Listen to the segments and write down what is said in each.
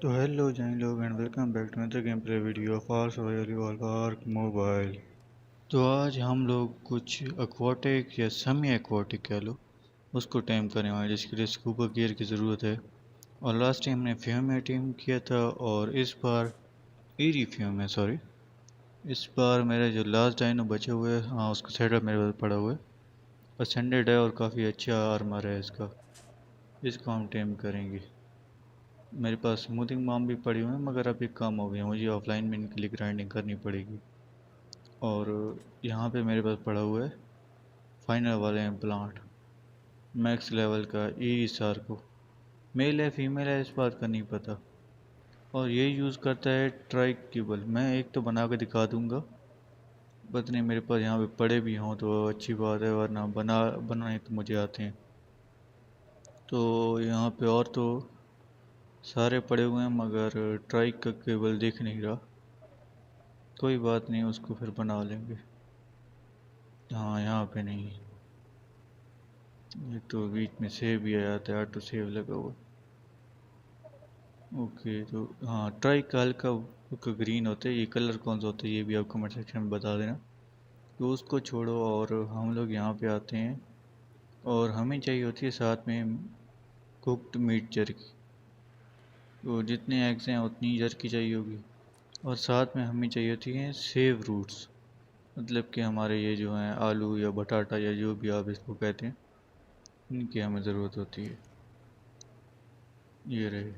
तो हेलो जाइन लोग and welcome back to another game play video of Ars Royal Ark mobile. तो आज हम लोग कुछ एक्वाटिक या सेमी एक्वाटिक कह लो उसको टेम करने वाले जिसके लिए स्कूबा गियर की ज़रूरत है। और लास्ट टाइम हमने फ्यूम में टीम किया था और इस बार ईरी फ्यूम में सॉरी इस बार मेरे जो लास्ट डाइनो बचे हुए हैं हाँ उसका सेटअप मेरे पास पड़ा हुआ है। असेंडेड है और काफ़ी अच्छा आर्मर है इसका। इसको हम टेम करेंगे। मेरे पास स्मूथिंग बॉम्ब भी पड़ी हुई है मगर अभी कम हो गई है, मुझे ऑफलाइन में इनके लिए ग्राइंडिंग करनी पड़ेगी। और यहाँ पे मेरे पास पड़ा हुआ है फाइनल वाले इम्प्लांट मैक्स लेवल का ई सार्को। मेल है फीमेल है इस बात का नहीं पता। और ये यूज़ करता है ट्राइक केबल। मैं एक तो बना के दिखा दूंगा, पता नहीं मेरे पास यहाँ पे पड़े भी हों तो अच्छी बात है वरना बनाने तो मुझे आते हैं। तो यहाँ पे और तो सारे पड़े हुए हैं मगर ट्राइक का केबल दिख नहीं रहा। कोई बात नहीं उसको फिर बना लेंगे। हाँ यहाँ पे नहीं, ये तो बीच में सेव भी आ जाता है, ऑटो सेव लगा हुआ। ओके तो हाँ ट्राई का हल्का ग्रीन होता है, ये कलर कौन सा होता है ये भी आप कमेंट सेक्शन में बता देना। तो उसको छोड़ो और हम लोग यहाँ पे आते हैं और हमें चाहिए होती है साथ में कुक्ड मीट जर्की। तो जितने एग्स हैं उतनी जर्की चाहिए होगी। और साथ में हमें चाहिए होती हैं सेव रूट्स, मतलब कि हमारे ये जो हैं आलू या बटाटा या जो भी आप इसको कहते हैं इनकी हमें ज़रूरत होती है। ये रहे।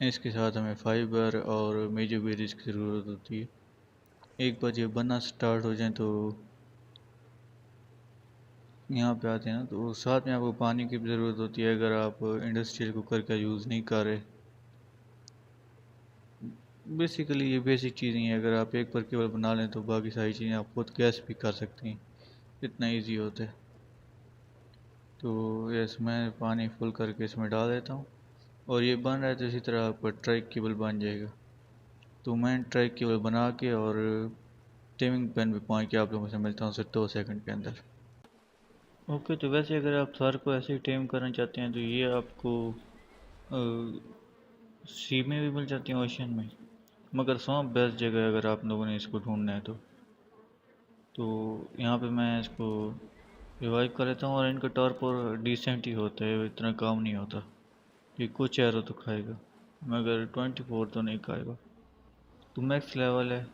इसके साथ हमें फाइबर और मेजो बेरीज की ज़रूरत होती है। एक बार ये बनना स्टार्ट हो जाए तो यहाँ पे आते हैं ना, तो साथ में आपको पानी की भी ज़रूरत होती है अगर आप इंडस्ट्रियल कुकर का यूज़ नहीं कर रहे। बेसिकली ये बेसिक चीज़ें हैं, अगर आप एक बार केवल बना लें तो बाकी सारी चीज़ें आप खुद गैस भी कर सकते हैं, इतना इजी होता है। तो यस मैं पानी फुल करके इसमें डाल देता हूँ और ये बन रहा है तो इसी तरह आपका ट्राइक केबल बन जाएगा। तो मैं ट्राइक केबल बना के और टेमिंग पेन पे पहुँच के आप लोगों से मिलता हूँ सिर्फ 2 सेकंड के अंदर। ओके तो वैसे अगर आप थार को ऐसे ही टेम करना चाहते हैं तो ये आपको सी में भी मिल जाती है ओशन में, मगर सौंप बेस्ट जगह है अगर आप लोगों ने इसको ढूंढना है तो यहाँ पे मैं इसको रिवाइव कर लेता हूँ और इनका टॉर्पोर डिसेंट ही होता है, इतना काम नहीं होता। ये कुछ एरो तो खाएगा मगर 24 तो नहीं खाएगा। तो मैक्स लेवल है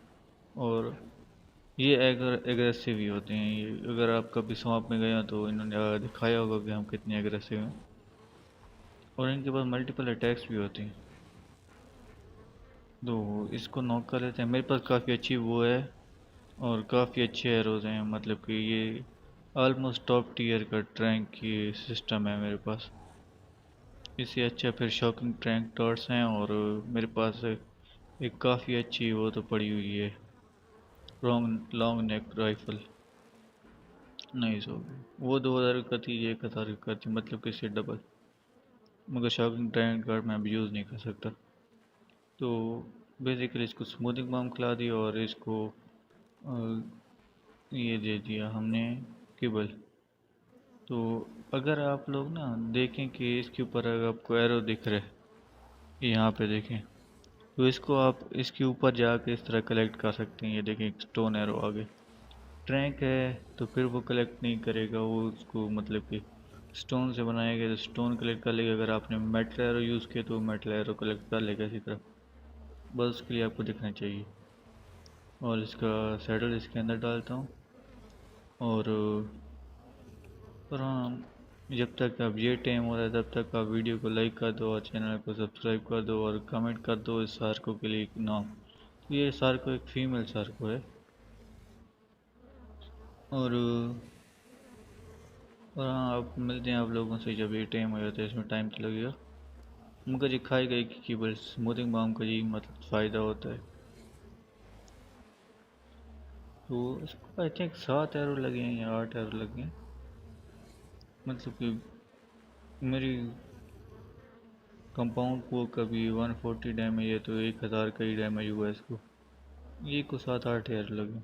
और ये एग्रेसिव ही होते हैं। ये अगर आप कभी स्वाप में गए हो तो इन्होंने दिखाया होगा कि हम कितने एग्रेसिव हैं। और इनके पास मल्टीपल अटैक्स भी होते हैं। तो इसको नॉक कर लेते हैं। मेरे पास काफ़ी अच्छी वो है और काफ़ी अच्छे एरोज हैं, मतलब कि ये ऑलमोस्ट टॉप टीयर का ट्रैंक की सिस्टम है मेरे पास। इससे अच्छा फिर शॉकिंग ट्रैंक टॉर्च हैं और मेरे पास एक काफ़ी अच्छी वो तो पड़ी हुई है लॉन्ग लॉन्ग नेक राइफल। नहीं सो वो 2000 का थी, ये 1000 का थी, मतलब कि इससे डबल। मगर शॉकिंग ट्रैंक कार्ड मैं अभी यूज़ नहीं कर सकता। तो बेसिकली इसको स्मूथिंग बम खिला दी और इसको ये दे दिया हमने केबल। तो अगर आप लोग ना देखें कि इसके ऊपर अगर आपको एरो दिख रहा है यहाँ पे देखें, तो इसको आप इसके ऊपर जाके इस तरह कलेक्ट कर सकते हैं। ये देखें एक स्टोन एरो आगे ट्रैंक है तो फिर वो कलेक्ट नहीं करेगा, वो उसको मतलब कि स्टोन से बनाया गया तो स्टोन कलेक्ट कर लेगा। अगर आपने मेटल एरो यूज़ किया तो मेटल एरो कलेक्ट कर लेगा इसी तरह। बस उसके लिए आपको दिखना चाहिए। और इसका सैडल इसके अंदर डालता हूँ और हाँ, जब तक अब ये टाइम हो रहा है तब तक आप वीडियो को लाइक कर दो और चैनल को सब्सक्राइब कर दो और कमेंट कर दो इस सार्को के लिए एक नाम। तो ये सार्को एक फीमेल सार्को है और हाँ अब मिलते हैं आप लोगों से जब ये टाइम हो जाता है। इसमें टाइम तो लगेगा मगर ये खाएगा एक ही केवल स्मूथिंग बाम का यही मतलब फ़ायदा होता है। तो इसको आई थिंक 7 एरो लगे हैं या 8 एरो लगे हैं, मतलब कि मेरी कंपाउंड को कभी 140 डैमेज है तो 1000 का ही डैमेज हुआ है इसको। ये को 7-8 एरो लगे,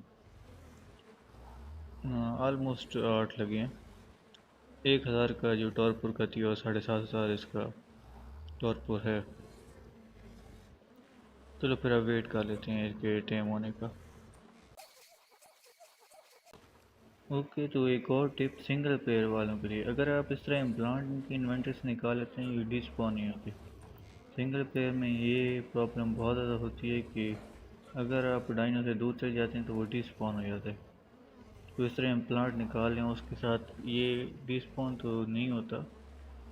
हाँ ऑलमोस्ट 8 लगे हैं। 1000 का जो टॉरपुर का थी और 7500 इसका टॉर्पो है। चलो फिर अब वेट कर लेते हैं इसके टाइम होने का। ओके, तो एक और टिप सिंगल प्लेयर वालों के लिए, अगर आप इस तरह इम्प्लांट की इन्वेंटरी से निकाल लेते हैं, ये डिस्पॉन नहीं होती। सिंगल प्लेयर में ये प्रॉब्लम बहुत ज़्यादा होती है कि अगर आप डाइनो से दूर चले जाते हैं तो वो डिस्पॉन हो जाता है। तो इस तरह इम्प्लांट निकाल लें, उसके साथ ये डिस्पॉन तो नहीं होता,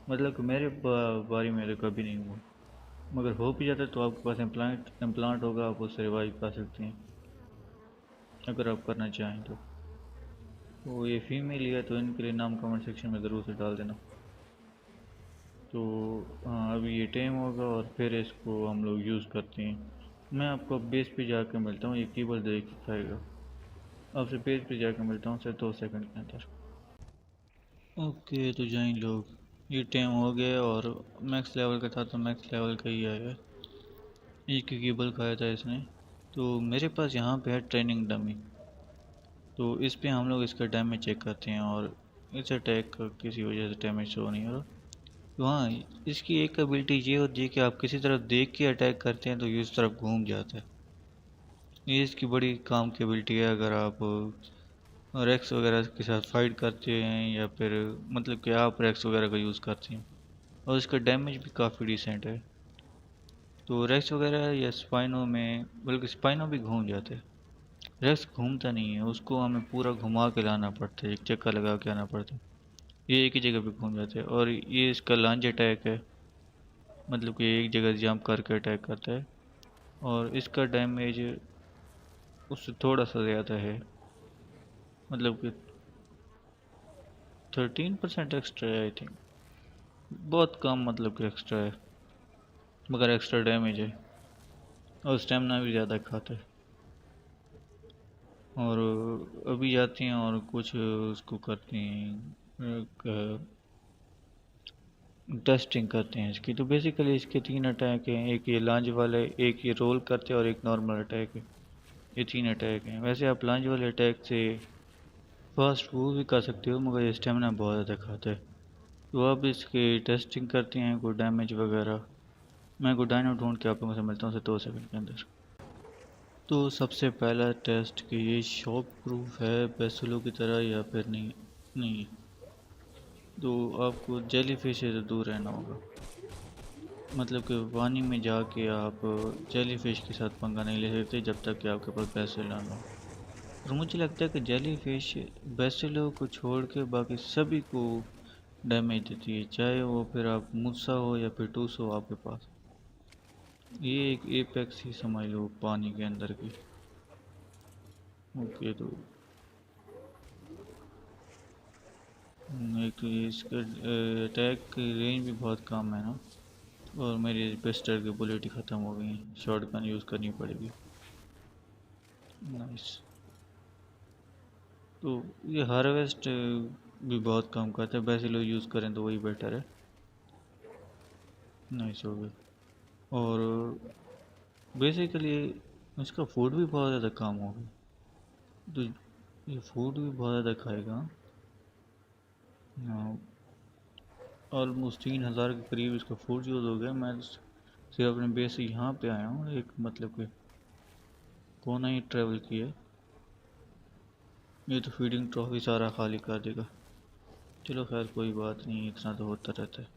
मतलब कि मेरे बारी में तो कभी नहीं हुआ। मगर हो भी जाता है तो आपके पास इम्प्लांट होगा, आप उससे रिवाइव कर सकते हैं अगर आप करना चाहें तो ये फीमेल ही है, तो इनके लिए नाम कमेंट सेक्शन में ज़रूर से डाल देना। तो हाँ, अभी ये टाइम होगा और फिर इसको हम लोग यूज़ करते हैं। मैं आपको बेस पे जाकर मिलता हूँ, ये कीबोर्ड देख खाएगा। आपसे बेस पे जाकर मिलता हूँ सिर्फ 2 सेकंड के अंदर। ओके, तो जाएं लोग, ये टाइम हो गया और मैक्स लेवल का था तो मैक्स लेवल का ही आया। एक ही कीबल खाया था इसने। तो मेरे पास यहाँ पे है ट्रेनिंग डमी, तो इस पे हम लोग इसका डैमेज चेक करते हैं और इस अटैक का किसी वजह से डैमेज शो नहीं हो रहा। तो हाँ, इसकी एक एबिलिटी ये होती है कि आप किसी तरफ देख के अटैक करते हैं तो ये उस तरफ घूम जाता है। ये इसकी बड़ी काम की एबिलिटी है अगर आप रेक्स वगैरह के साथ फाइट करते हैं या फिर मतलब कि आप रेक्स वगैरह का यूज़ करते हैं। और इसका डैमेज भी काफ़ी डिसेंट है। तो रेक्स वगैरह या स्पाइनो में, बल्कि स्पाइनो भी घूम जाते हैं। रेक्स घूमता नहीं है, उसको हमें पूरा घुमा के लाना पड़ता है, एक चक्कर लगा के आना पड़ता है। ये एक ही जगह पे घूम जाते हैं और ये इसका लंज अटैक है, मतलब कि एक जगह जंप करके अटैक करता है। और इसका डैमेज उससे थोड़ा सा ज़्यादा है, मतलब कि 13% एक्स्ट्रा है आई थिंक। बहुत कम, मतलब कि एक्स्ट्रा है मगर एक्स्ट्रा डैमेज है और स्टेमिना भी ज़्यादा खाता है। और अभी जाते हैं और कुछ उसको करते हैं, टेस्टिंग करते हैं इसकी। तो बेसिकली इसके 3 अटैक हैं, एक ये लांज वाला है, एक ये रोल करते हैं और एक नॉर्मल अटैक है। ये 3 अटैक हैं। वैसे आप लांज वाले अटैक से फास्ट मूव भी कर सकते हो मगर ये स्टेमिना बहुत ज़्यादा खाता है। तो अब इसकी टेस्टिंग करते हैं, कोई डैमेज वगैरह। मैं कोई डायनो ढूंढ के आप लोगों से मिलता हूँ 2 सेकंड के अंदर। तो सबसे पहला टेस्ट कि ये शॉक प्रूफ है बेसुलो की तरह या फिर नहीं। नहीं, तो आपको जेली फिश से दूर रहना होगा। मतलब कि पानी में जाके आप जेली फिश के साथ पंगा नहीं ले सकते जब तक कि आपके पास बेसिलो ना हो। और मुझे लगता है कि जेली फिश बेसिलो को छोड़ के बाकी सभी को डैमेज देती है, चाहे वो फिर आप मुस्सा हो या फिर टूस हो आपके पास। ये एक एपेक्स ही समझ लो पानी के अंदर की। ओके, तो एक तो ये इसका अटैक की रेंज भी बहुत कम है ना। और मेरी पिस्टल की बुलेट ही ख़त्म हो गई हैं, शॉर्ट गन यूज़ करनी पड़ेगी। नाइस। तो ये हार्वेस्ट भी बहुत कम करता है, वैसे लोग यूज़ करें तो वही बेटर है। नाइस हो गया। और बेसिकली इसका फूड भी बहुत ज़्यादा कम हो गया, तो ये फूड भी बहुत ज़्यादा खाएगा। ऑलमोस्ट 3000 के करीब इसका फूड यूज़ हो गया। मैं सिर्फ अपने बेस से यहाँ पे आया हूँ, एक मतलब कि कोना ही ट्रैवल किया। ये तो फीडिंग ट्रॉफी सारा खाली कर देगा। चलो खैर कोई बात नहीं, इतना तो होता रहता है।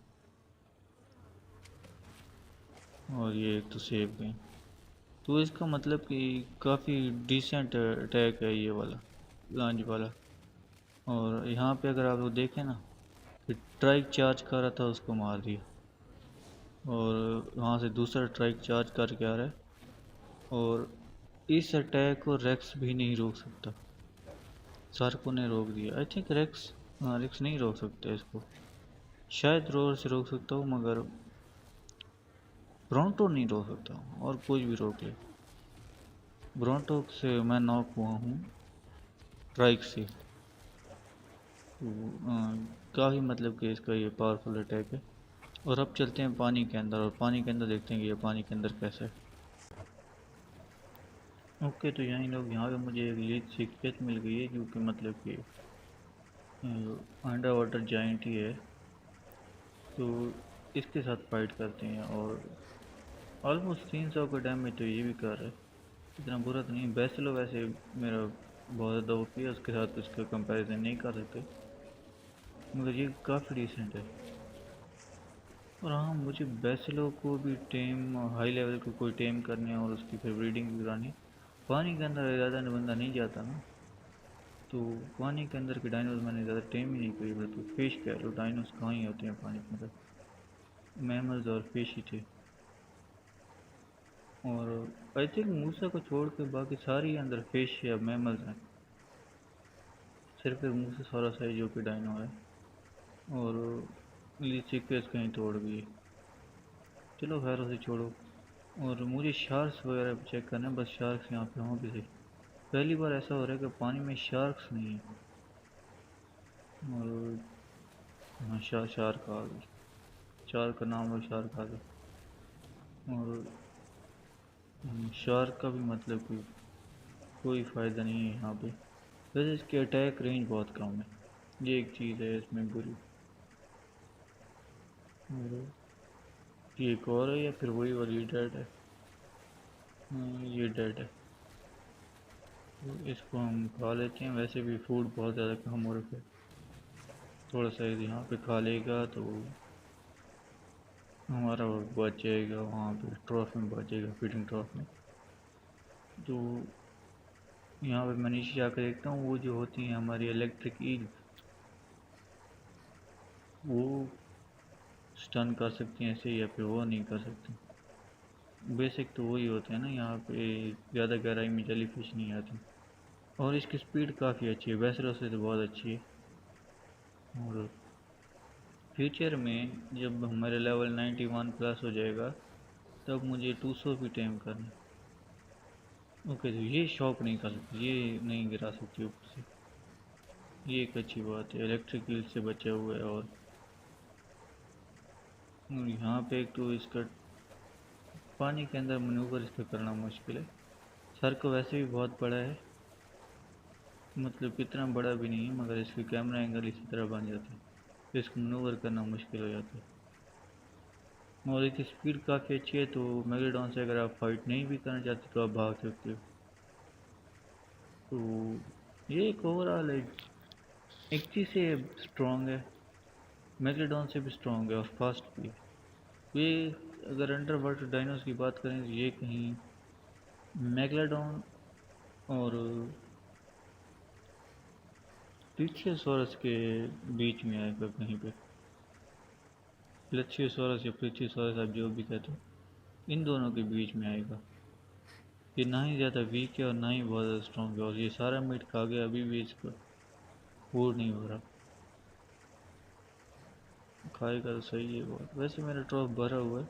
और ये एक तो सेव गए, तो इसका मतलब कि काफ़ी डिसेंट अटैक है ये वाला, लांज वाला। और यहाँ पे अगर आप लोग देखें ना, कि ट्राइक चार्ज कर रहा था उसको मार दिया, और वहाँ से दूसरा ट्राइक चार्ज करके आ रहा है। और इस अटैक को रेक्स भी नहीं रोक सकता, सार्को ने रोक दिया आई थिंक। रेक्स, हाँ रेक्स नहीं रोक सकते इसको, शायद रोर से रोक सकता हूँ मगर ब्रोंटो नहीं रोक सकता, और कोई भी रोक ले। ब्रोंटो से मैं नॉक हुआ हूँ ट्राइक से। तो काफ़ी मतलब कि इसका ये पावरफुल अटैक है। और अब चलते हैं पानी के अंदर, और पानी के अंदर देखते हैं कि ये पानी के अंदर कैसा है। ओके, तो यहाँ लोग, यहाँ पे मुझे एक लीड सीक्रेट मिल गई है, जो कि मतलब कि अंडर वाटर जाइंट ही है। तो इसके साथ फाइट करते हैं और ऑलमोस्ट 300 का डैमेज तो ये भी कर रहा है। इतना बुरा तो नहीं। बैसिलो वैसे मेरा बहुत ज़्यादा ओपी है, उसके साथ इसका कंपैरिजन नहीं कर सकते, मगर ये काफ़ी डिसेंट है। और हाँ, मुझे बैसिलो को भी टेम हाई लेवल को कोई टेम करने और उसकी फिर ब्रीडिंग भी करानी। पानी के अंदर ज़्यादा बंदा नहीं जाता ना, तो पानी के अंदर के डायनोस मैंने ज़्यादा टेम ही नहीं करी। बल्कि फिश कह लो, डायनोस कहाँ ही होते हैं पानी के अंदर, मैमल्स और फिश ही थे। और आई थिंक मूसा को छोड़ के बाकी सारी अंदर फिश या मैमल्स हैं। सिर्फ एक मूसा सारा साइज जो कि डायनो है, और लिचिकेस कहीं तोड़ गई। चलो खैर उसे छोड़ो। और मुझे शार्क्स वगैरह भी चेक करना है, बस शार्क्स यहाँ पे हों भी सही। पहली बार ऐसा हो रहा है कि पानी में शार्क्स नहीं है। और हाँ, शार्क आ गई। शार्क का नाम है, शार्क आ गई। और शार्क का भी मतलब कि कोई फ़ायदा नहीं है यहाँ पे। वैसे इसकी अटैक रेंज बहुत कम है, ये एक चीज़ है इसमें बुरी। और ये एक और है या फिर वही वाली डेड है? ये डेड है, तो इसको हम खा लेते हैं। वैसे भी फूड बहुत ज़्यादा कम हो रखा है, थोड़ा सा यदि यहाँ पे खा लेगा तो हमारा बच जाएगा, वहाँ पे ट्रॉफ में बच जाएगा, फीडिंग ट्रॉफ में। तो यहाँ पे मैं नीचे जाकर देखता हूँ, वो जो होती हैं हमारी इलेक्ट्रिक ईल, वो स्टन कर सकती हैं ऐसे, या फिर वो नहीं कर सकती। बेसिक तो वही होते हैं ना, यहाँ पे ज़्यादा गहराई में जली फिश नहीं आती। और इसकी स्पीड काफ़ी अच्छी है, वैसलो से तो बहुत अच्छी है। और फ्यूचर में जब हमारे लेवल 91 प्लस हो जाएगा, तब मुझे 200 भी टेम करना है। ओके, तो ये शॉक नहीं कर सकती, ये नहीं गिरा सकती ऊपर से, ये एक अच्छी बात है। इलेक्ट्रिक ईल से बचा हुआ है। और यहाँ पे एक तो इसका पानी के अंदर मनूवर इसका करना मुश्किल है। सर को वैसे भी बहुत बड़ा है, मतलब कितना बड़ा भी नहीं है, मगर इसके कैमरा एंगल इसी तरह बन जाते हैं, तो इसको मनूवर करना मुश्किल हो जाता है। और इसकी स्पीड काफ़ी अच्छी है, तो मेगाडॉन से अगर आप फाइट नहीं भी करना चाहते तो आप भाग सकते हो। तो ये एक ओवरऑल एक चीज़ से स्ट्रॉन्ग है, मेगाडॉन से भी स्ट्रॉन्ग है और फास्ट भी है। ये अगर अंडर वाटर डायनोस की बात करें तो ये कहीं मेगलाडॉन और प्लीथियोसॉरस के बीच में आएगा कहीं पे। प्लेथियोसॉरस या प्लीथियोसॉरस आप जो भी कहते हो, इन दोनों के बीच में आएगा। ये ना ही ज़्यादा वीक है और ना ही बहुत ज़्यादा स्ट्रॉन्ग है, और ये सारा मीट खा गया, अभी भी इसका फूड नहीं हो रहा। खाएगा तो सही है बहुत। वैसे मेरा ट्रॉफ भरा हुआ है,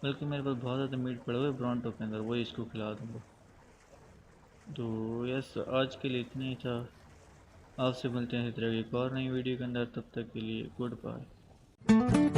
बल्कि मेरे पास बहुत ज़्यादा मीट पड़ा हुआ है ब्रॉन्टो के अंदर, वही इसको खिला दूँगा। तो यस, आज के लिए इतना ही था। आपसे मिलते हैं इस तरह की एक और नई वीडियो के अंदर, तब तक के लिए गुड बाय।